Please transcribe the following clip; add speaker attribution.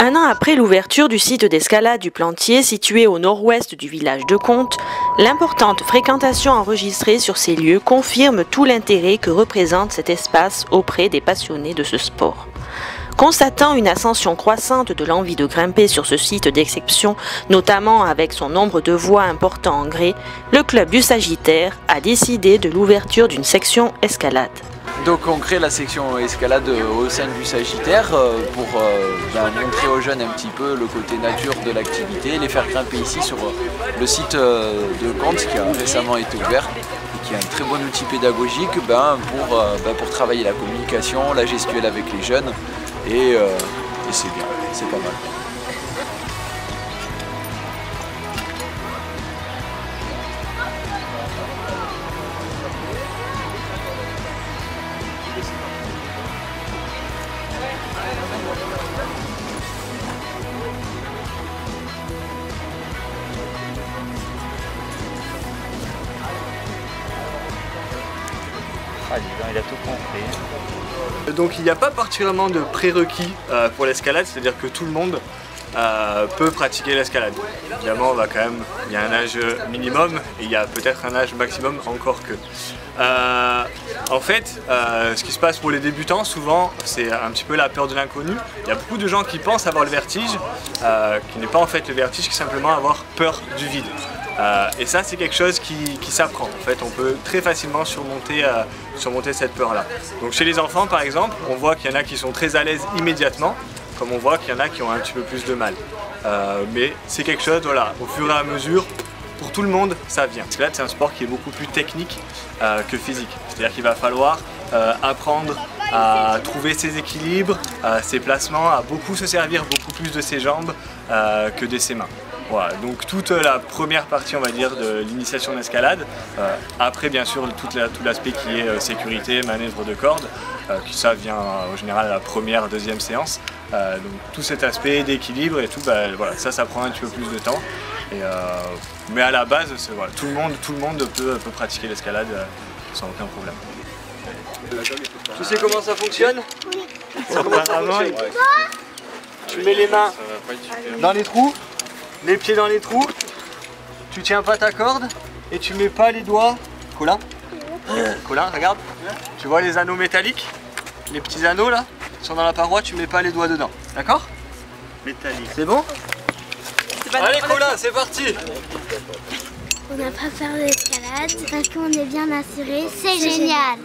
Speaker 1: Un an après l'ouverture du site d'escalade du Plantier, situé au nord-ouest du village de Contes, l'importante fréquentation enregistrée sur ces lieux confirme tout l'intérêt que représente cet espace auprès des passionnés de ce sport. Constatant une ascension croissante de l'envie de grimper sur ce site d'exception, notamment avec son nombre de voies important en grès, le club du Sagittaire a décidé de l'ouverture d'une section escalade.
Speaker 2: Donc on crée la section escalade au sein du Sagittaire pour montrer aux jeunes un petit peu le côté nature de l'activité, les faire grimper ici sur le site de Contes qui a récemment été ouvert et qui est un très bon outil pédagogique pour travailler la communication, la gestuelle avec les jeunes et c'est bien, c'est pas mal.
Speaker 3: Il a tout compris.
Speaker 4: Donc il n'y a pas particulièrement de prérequis pour l'escalade, c'est-à-dire que tout le monde peut pratiquer l'escalade. Évidemment, il y a un âge minimum et il y a peut-être un âge maximum encore que. En fait, ce qui se passe pour les débutants, souvent, c'est un petit peu la peur de l'inconnu. Il y a beaucoup de gens qui pensent avoir le vertige, qui n'est pas en fait le vertige, qui est simplement avoir peur du vide. Et ça, c'est quelque chose qui s'apprend. En fait, on peut très facilement surmonter cette peur-là. Donc chez les enfants, par exemple, on voit qu'il y en a qui sont très à l'aise immédiatement, comme on voit qu'il y en a qui ont un petit peu plus de mal. Mais c'est quelque chose, voilà, au fur et à mesure, pour tout le monde, ça vient. L'escalade, c'est un sport qui est beaucoup plus technique que physique. C'est-à-dire qu'il va falloir apprendre à trouver ses équilibres, ses placements, à beaucoup se servir beaucoup plus de ses jambes que de ses mains. Voilà, donc toute la première partie, on va dire, de l'initiation d'escalade. Après, bien sûr, tout l'aspect qui est sécurité, manœuvre de corde, ça vient en général à la première, deuxième séance. Donc tout cet aspect d'équilibre et tout, voilà, ça prend un petit peu plus de temps. Mais à la base, voilà, tout le monde peut pratiquer l'escalade sans aucun problème.
Speaker 5: Tu sais comment ça fonctionne?
Speaker 4: Oui.
Speaker 5: Tu mets les mains dans les trous, les pieds dans les trous, tu tiens pas ta corde et tu mets pas les doigts. Colin, regarde. Tu vois les anneaux métalliques? Les petits anneaux là, qui sont dans la paroi, tu mets pas les doigts dedans. D'accord?
Speaker 4: Métallique.
Speaker 5: C'est bon? Allez Colin, c'est parti!
Speaker 6: On n'a pas peur de l'escalade parce qu'on est bien assuré, c'est génial!